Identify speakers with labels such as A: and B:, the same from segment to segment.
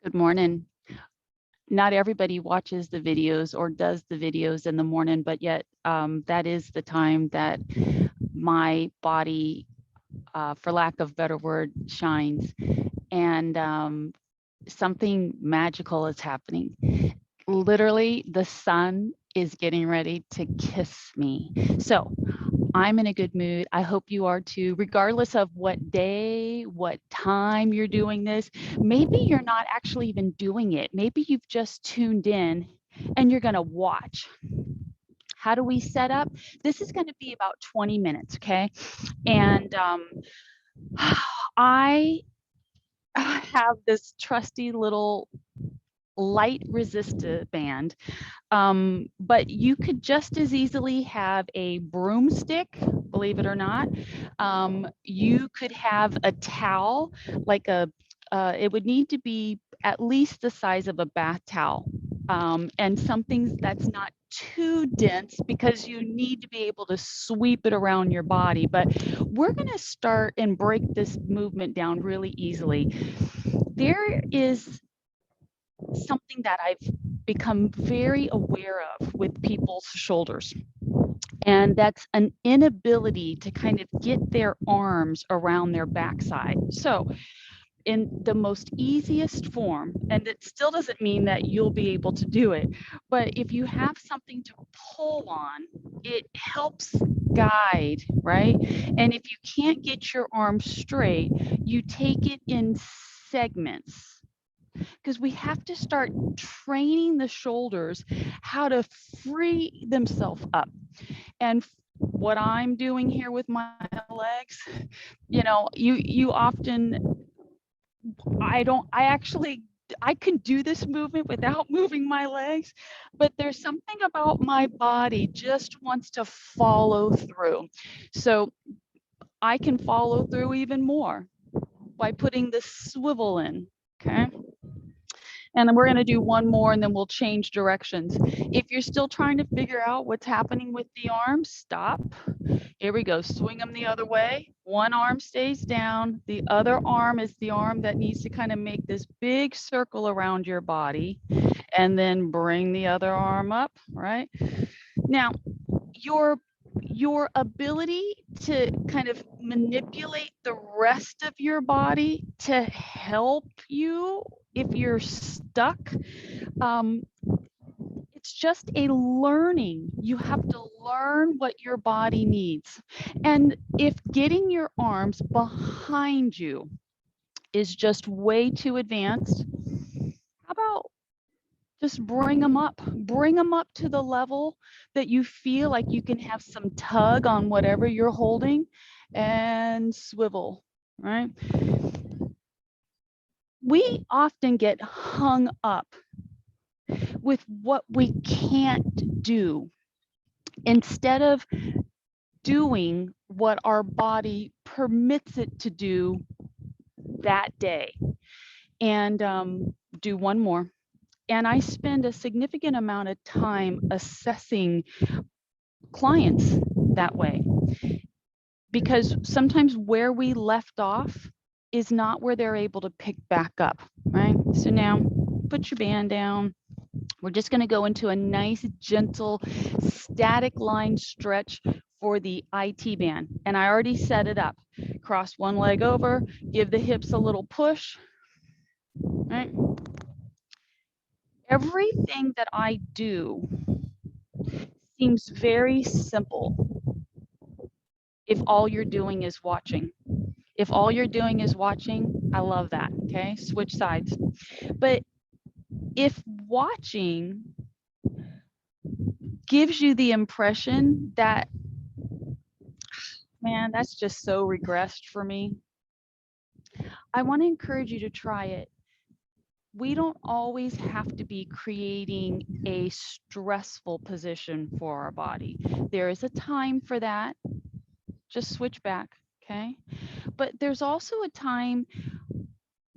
A: Good morning. Not everybody watches the videos or does the videos in the morning, but yet that is the time that my body, for lack of a better word, shines. And something magical is happening. Literally, the sun is getting ready to kiss me. So I'm in a good mood. I hope you are too, regardless of what day, what time you're doing this. Maybe you're not actually even doing it. Maybe you've just tuned in and you're going to watch. How do we set up? This is going to be about 20 minutes, okay? And I have this trusty little light resistor band, but you could just as easily have a broomstick, believe it or not. You could have a towel, like it would need to be at least the size of a bath towel, and something that's not too dense because you need to be able to sweep it around your body. But we're going to start and break this movement down really easily. There is something that I've become very aware of with people's shoulders. And that's an inability to kind of get their arms around their backside. So, in the most easiest form, and it still doesn't mean that you'll be able to do it, but if you have something to pull on, it helps guide, right? And if you can't get your arms straight, you take it in segments, because we have to start training the shoulders how to free themselves up. And what I'm doing here with my legs, you often, I actually, I can do this movement without moving my legs, but there's something about my body just wants to follow through. So I can follow through even more by putting the swivel in. Okay. And then we're going to do one more and then we'll change directions. If you're still trying to figure out what's happening with the arms, stop. Here we go. Swing them the other way. One arm stays down. The other arm is the arm that needs to kind of make this big circle around your body. And then bring the other arm up, right? Now, your ability to kind of manipulate the rest of your body to help you if you're stuck, um, it's just a learning. You have to learn what your body needs. And if getting your arms behind you is just way too advanced, how about just bring them up? Bring them up to the level that you feel like you can have some tug on whatever you're holding and swivel, right? We often get hung up with what we can't do instead of doing what our body permits it to do that day. And do one more. And I spend a significant amount of time assessing clients that way, because sometimes where we left off is not where they're able to pick back up, right? So now put your band down. We're just going to go into a nice, gentle, static line stretch for the IT band. And I already set it up. Cross one leg over, give the hips a little push, right? Everything that I do seems very simple if all you're doing is watching. If all you're doing is watching, I love that. Okay, switch sides. But if watching gives you the impression that, man, that's just so regressed for me, I want to encourage you to try it. We don't always have to be creating a stressful position for our body. There is a time for that. Just switch back, okay? But there's also a time,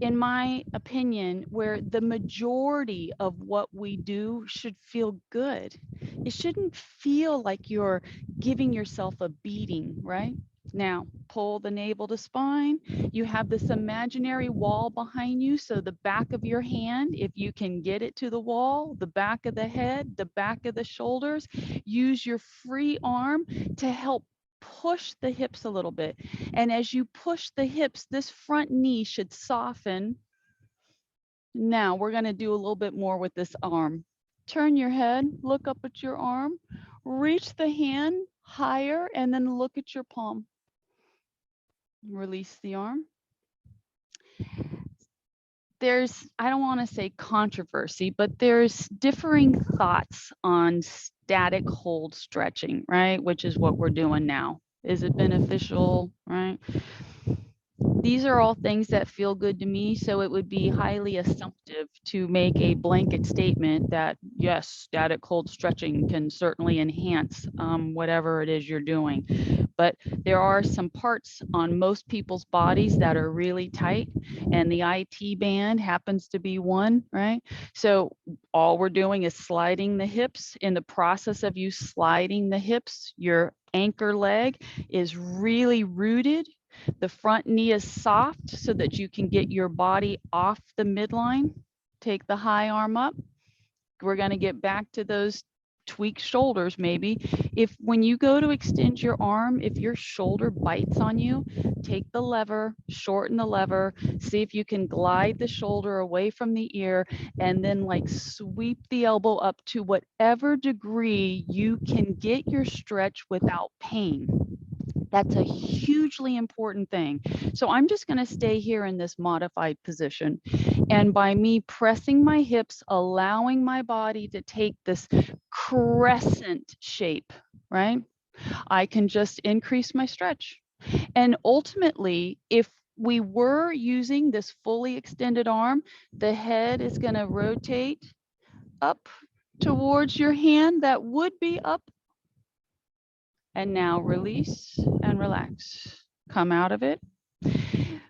A: in my opinion, where the majority of what we do should feel good. It shouldn't feel like you're giving yourself a beating, right? Now, pull the navel to spine. You have this imaginary wall behind you. So the back of your hand, if you can get it to the wall, the back of the head, the back of the shoulders, use your free arm to help push the hips a little bit. And as you push the hips, this front knee should soften. Now we're going to do a little bit more with this arm. Turn your head, look up at your arm, reach the hand higher, and then look at your palm. Release the arm. There's, I don't want to say controversy, but there's differing thoughts on static hold stretching, right? Which is what we're doing now. Is it beneficial, right? These are all things that feel good to me, so it would be highly assumptive to make a blanket statement that yes, static hold stretching can certainly enhance whatever it is you're doing. But there are some parts on most people's bodies that are really tight, and the IT band happens to be one, right? So all we're doing is sliding the hips. In the process of you sliding the hips, your anchor leg is really rooted. The front knee is soft so that you can get your body off the midline. Take the high arm up. We're going to get back to those tweaked shoulders maybe. If when you go to extend your arm, if your shoulder bites on you, take the lever, shorten the lever, see if you can glide the shoulder away from the ear, and then like sweep the elbow up to whatever degree you can get your stretch without pain. That's a hugely important thing. So I'm just going to stay here in this modified position. And by me pressing my hips, allowing my body to take this crescent shape, right? I can just increase my stretch. And ultimately, if we were using this fully extended arm, the head is going to rotate up towards your hand. That would be up. And now release and relax. Come out of it.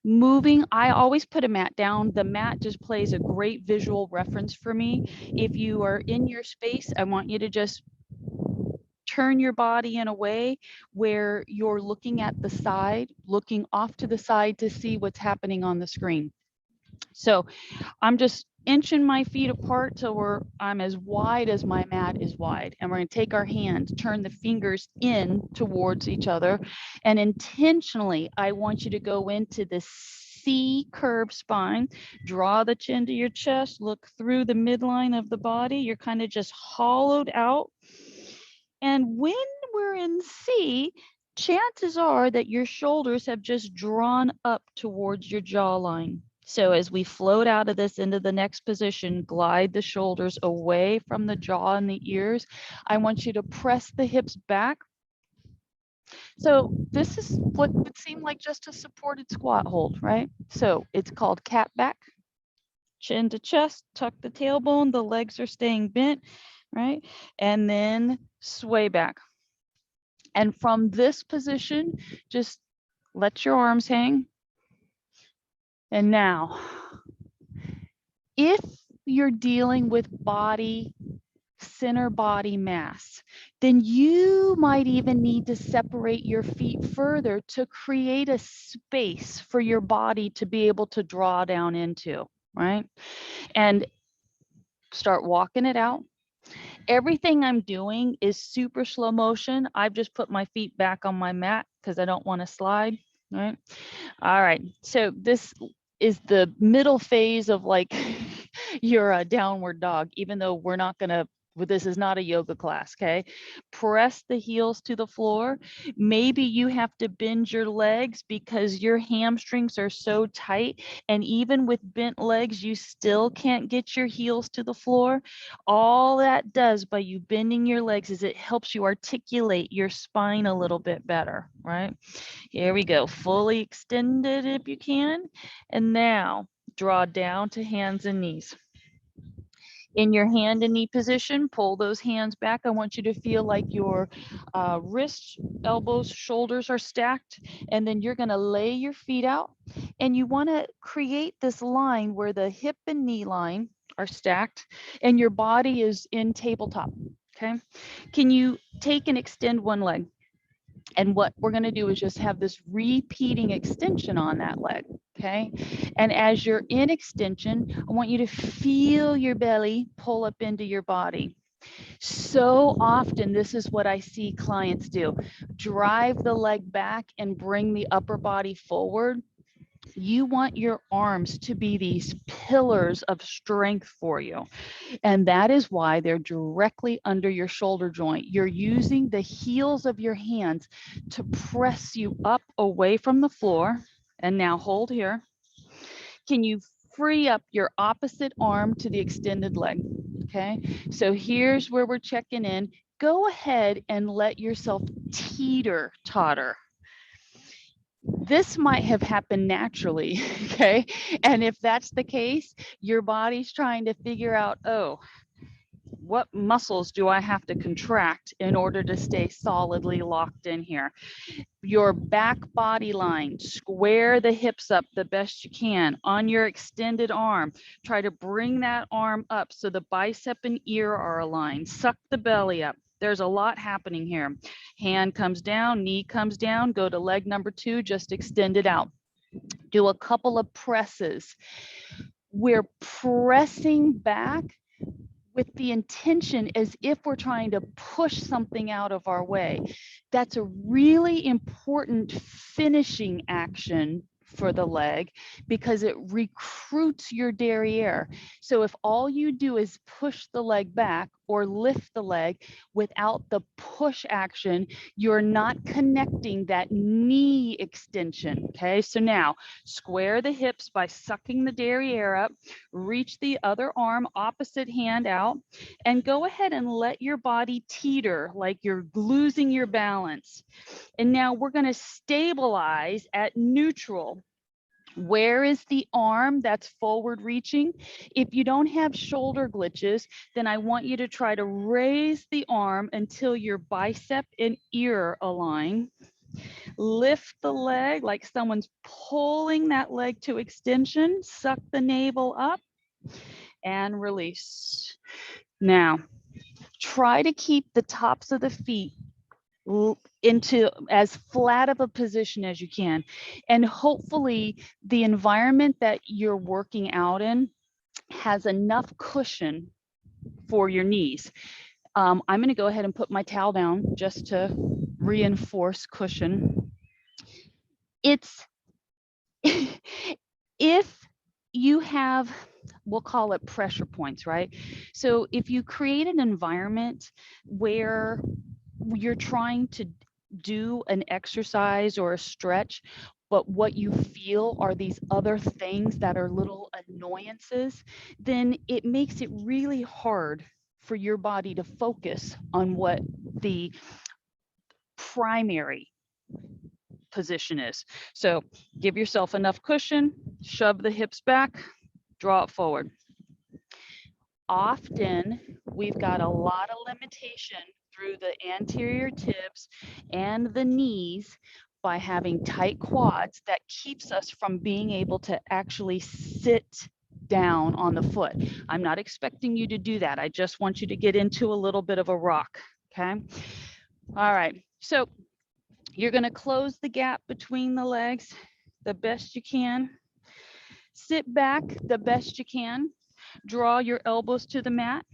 A: Moving, I always put a mat down. The mat just plays a great visual reference for me. If you are in your space, I want you to just turn your body in a way where you're looking at the side, looking off to the side to see what's happening on the screen. So I'm just inching my feet apart so I'm as wide as my mat is wide. And we're going to take our hands, turn the fingers in towards each other. And intentionally, I want you to go into the C curve spine, draw the chin to your chest, look through the midline of the body. You're kind of just hollowed out. And when we're in C, chances are that your shoulders have just drawn up towards your jawline. So as we float out of this into the next position, glide the shoulders away from the jaw and the ears. I want you to press the hips back. So this is what would seem like just a supported squat hold, right? So it's called cat back, chin to chest, tuck the tailbone, the legs are staying bent, right? And then sway back. And from this position, just let your arms hang. And now, if you're dealing with center body mass, then you might even need to separate your feet further to create a space for your body to be able to draw down into, right? And start walking it out. Everything I'm doing is super slow motion. I've just put my feet back on my mat because I don't want to slide, right? All right, so this is the middle phase of like your downward dog, even though we're not gonna, this is not a yoga class, okay? Press the heels to the floor. Maybe you have to bend your legs because your hamstrings are so tight, and even with bent legs, you still can't get your heels to the floor. All that does by you bending your legs is it helps you articulate your spine a little bit better, right? Here we go, fully extended if you can. And now draw down to hands and knees. In your hand and knee position, pull those hands back. I want you to feel like your wrists, elbows, shoulders are stacked. And then you're gonna lay your feet out. And you wanna create this line where the hip and knee line are stacked and your body is in tabletop, okay? Can you take and extend one leg? And what we're going to do is just have this repeating extension on that leg. Okay. And as you're in extension, I want you to feel your belly pull up into your body. So often, this is what I see clients do. Drive the leg back and bring the upper body forward. You want your arms to be these pillars of strength for you. And that is why they're directly under your shoulder joint. You're using the heels of your hands to press you up away from the floor. And now hold here. Can you free up your opposite arm to the extended leg? Okay, so here's where we're checking in. Go ahead and let yourself teeter totter. This might have happened naturally, okay? And if that's the case, your body's trying to figure out, oh, what muscles do I have to contract in order to stay solidly locked in here? Your back body line, square the hips up the best you can on your extended arm. Try to bring that arm up so the bicep and ear are aligned. Suck the belly up. There's a lot happening here. Hand comes down, knee comes down, go to leg number 2, just extend it out. Do a couple of presses. We're pressing back with the intention as if we're trying to push something out of our way. That's a really important finishing action for the leg because it recruits your derriere. So if all you do is push the leg back or lift the leg without the push action, you're not connecting that knee extension. Okay, so now square the hips by sucking the derriere up, reach the other arm, opposite hand out, and go ahead and let your body teeter like you're losing your balance. And now we're going to stabilize at neutral. Where is the arm that's forward reaching? If you don't have shoulder glitches, then I want you to try to raise the arm until your bicep and ear align. Lift the leg like someone's pulling that leg to extension. Suck the navel up and release. Now, try to keep the tops of the feet into as flat of a position as you can. And hopefully the environment that you're working out in has enough cushion for your knees. I'm going to go ahead and put my towel down just to reinforce cushion. It's if you have, we'll call it pressure points, right? So if you create an environment where you're trying to do an exercise or a stretch, but what you feel are these other things that are little annoyances, then it makes it really hard for your body to focus on what the primary position is. So give yourself enough cushion, shove the hips back, draw it forward. Often we've got a lot of limitation through the anterior tips and the knees by having tight quads that keeps us from being able to actually sit down on the foot. I'm not expecting you to do that. I just want you to get into a little bit of a rock, okay? All right, so you're gonna close the gap between the legs the best you can. Sit back the best you can. Draw your elbows to the mat.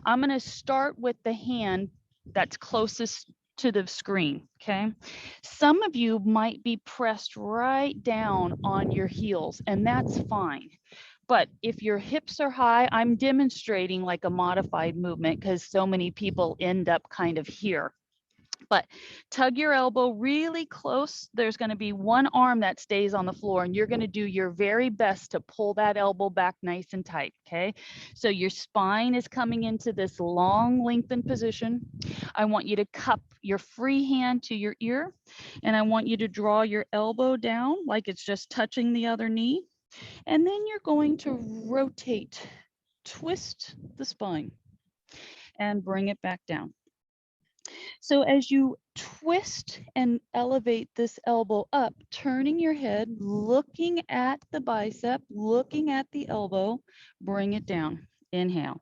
A: I'm going to start with the hand that's closest to the screen, okay? Some of you might be pressed right down on your heels, and that's fine. But if your hips are high, I'm demonstrating like a modified movement because so many people end up kind of here. But tug your elbow really close. There's going to be one arm that stays on the floor, and you're going to do your very best to pull that elbow back nice and tight, okay? So your spine is coming into this long lengthened position. I want you to cup your free hand to your ear, and I want you to draw your elbow down like it's just touching the other knee. And then you're going to rotate, twist the spine, and bring it back down. So as you twist and elevate this elbow up, turning your head, looking at the bicep, looking at the elbow, bring it down. Inhale.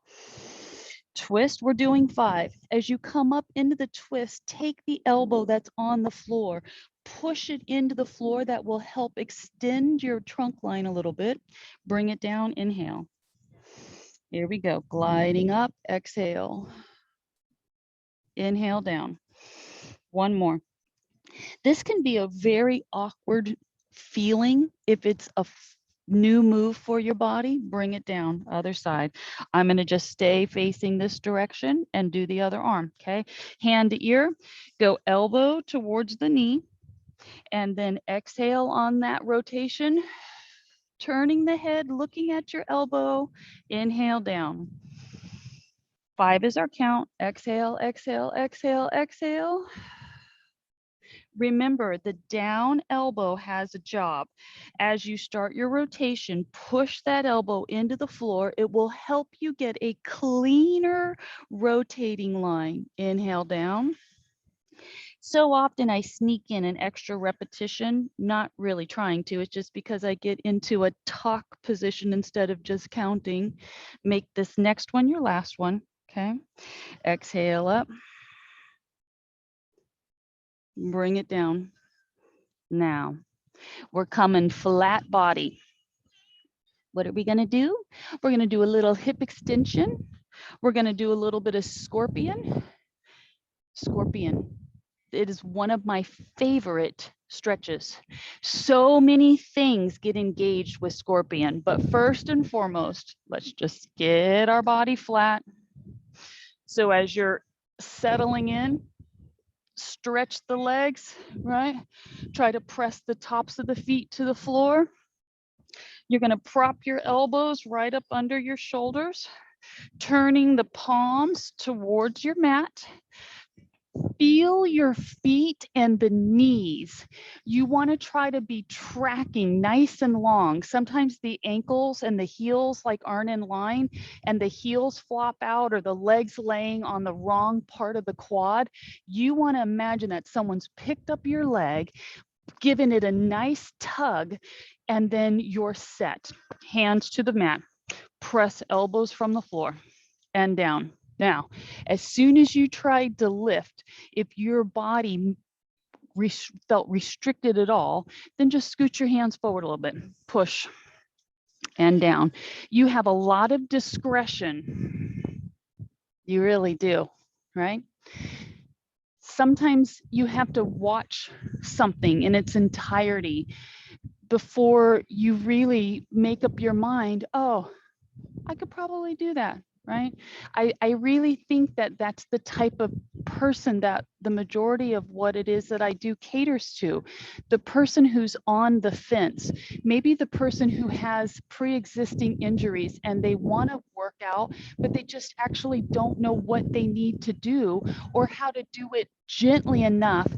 A: twist. We're doing 5. As you come up into the twist, take the elbow that's on the floor, push it into the floor. That will help extend your trunk line a little bit. Bring it down, inhale. Here we go, gliding up, exhale. Inhale down. One more. This can be a very awkward feeling if it's a new move for your body. Bring it down, other side. I'm going to just stay facing this direction and do the other arm, okay? Hand to ear, go elbow towards the knee, and then exhale on that rotation, turning the head, looking at your elbow, inhale down. 5 is our count. Exhale, exhale, exhale, exhale. Remember, the down elbow has a job. As you start your rotation, push that elbow into the floor. It will help you get a cleaner rotating line. Inhale down. So often I sneak in an extra repetition, not really trying to. It's just because I get into a talk position instead of just counting. Make this next one your last one. Okay. Exhale up. Bring it down. Now, we're coming flat body. What are we going to do? We're going to do a little hip extension. We're going to do a little bit of scorpion. Scorpion. It is one of my favorite stretches. So many things get engaged with scorpion, but first and foremost, let's just get our body flat. So as you're settling in, stretch the legs, right? Try to press the tops of the feet to the floor. You're going to prop your elbows right up under your shoulders, turning the palms towards your mat. Feel your feet and the knees. You want to try to be tracking nice and long. Sometimes the ankles and the heels aren't in line and the heels flop out or the legs laying on the wrong part of the quad. You want to imagine that someone's picked up your leg, given it a nice tug, and then you're set. Hands to the mat. Press elbows from the floor and down. Now, as soon as you tried to lift, if your body felt restricted at all, then just scoot your hands forward a little bit, push and down. You have a lot of discretion. You really do, right? Sometimes you have to watch something in its entirety before you really make up your mind, oh, I could probably do that. Right? I really think that that's the type of person that the majority of what it is that I do caters to. The person who's on the fence, maybe the person who has pre-existing injuries and they want to work out, but they just actually don't know what they need to do or how to do it gently enough.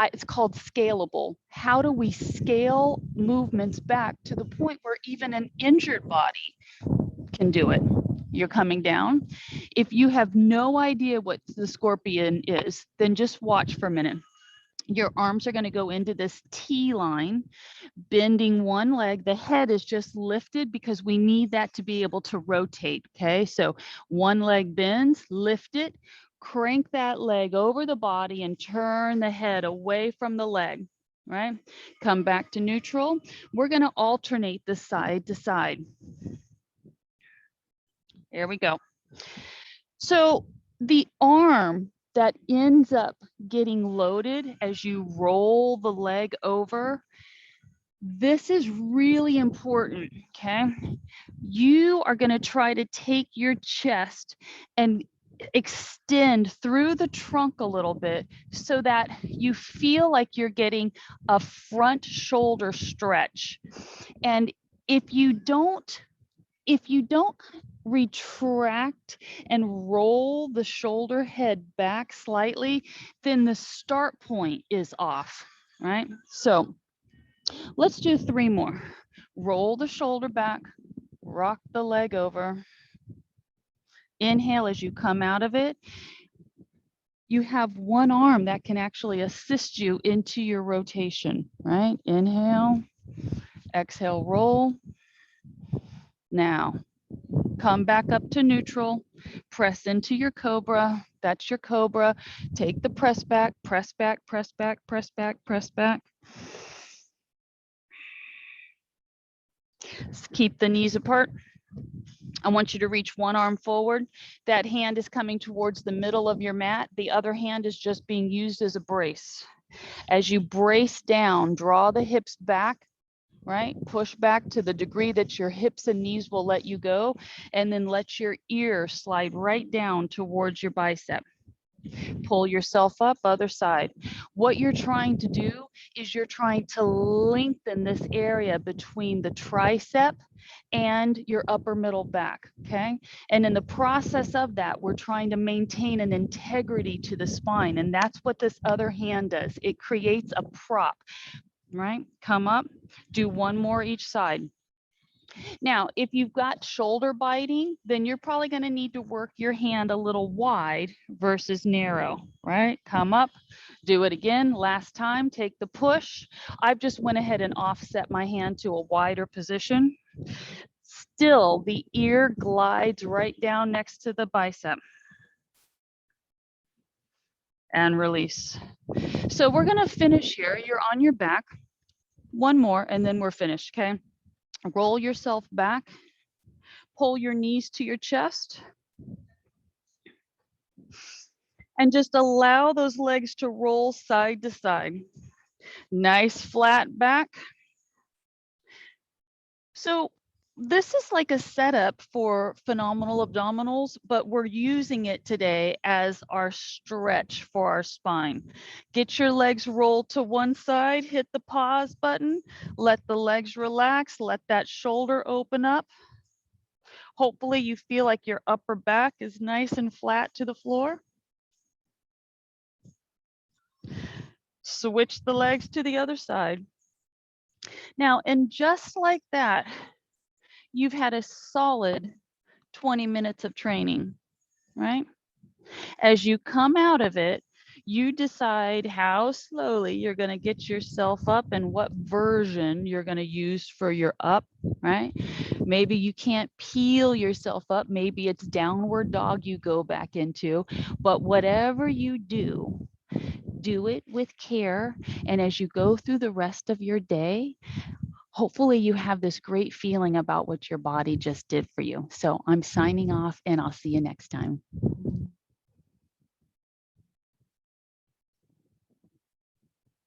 A: It's called scalable. How do we scale movements back to the point where even an injured body can do it? You're coming down. If you have no idea what the scorpion is, then just watch for a minute. Your arms are going to go into this T line, bending one leg. The head is just lifted because we need that to be able to rotate. Okay, so one leg bends, lift it, crank that leg over the body and turn the head away from the leg. Right? Come back to neutral. We're going to alternate the side to side. There we go. So the arm that ends up getting loaded as you roll the leg over, this is really important, okay? You are going to try to take your chest and extend through the trunk a little bit so that you feel like you're getting a front shoulder stretch. And if you don't retract and roll the shoulder head back slightly, then the start point is off, right? So let's do 3 more. Roll the shoulder back, rock the leg over. Inhale as you come out of it. You have one arm that can actually assist you into your rotation, right? Inhale, exhale, roll. Now, come back up to neutral. Press into your cobra. That's your cobra. Take the press back, press back, press back, press back, press back. Keep the knees apart. I want you to reach one arm forward. That hand is coming towards the middle of your mat. The other hand is just being used as a brace. As you brace down, draw the hips back, right? Push back to the degree that your hips and knees will let you go, and then let your ear slide right down towards your bicep. Pull yourself up, other side. What you're trying to do is you're trying to lengthen this area between the tricep and your upper middle back, okay? And in the process of that, we're trying to maintain an integrity to the spine, and that's what this other hand does. It creates a prop, right? Come up, do one more each side. Now, if you've got shoulder biting, then you're probably going to need to work your hand a little wide versus narrow, right? Come up, do it again. Last time, take the push. I've just went ahead and offset my hand to a wider position. Still, the ear glides right down next to the bicep. And release. So we're going to finish here. You're on your back. One more, and then we're finished, okay? Roll yourself back. Pull your knees to your chest. And just allow those legs to roll side to side. Nice flat back. So this is like a setup for phenomenal abdominals, but we're using it today as our stretch for our spine. Get your legs rolled to one side, hit the pause button, let the legs relax, let that shoulder open up. Hopefully you feel like your upper back is nice and flat to the floor. Switch the legs to the other side. Now, and just like that, you've had a solid 20 minutes of training, right? As you come out of it, you decide how slowly you're going to get yourself up and what version you're going to use for your up, right? Maybe you can't peel yourself up. Maybe it's downward dog you go back into, but whatever you do, do it with care. And as you go through the rest of your day, hopefully you have this great feeling about what your body just did for you. So I'm signing off and I'll see you next time.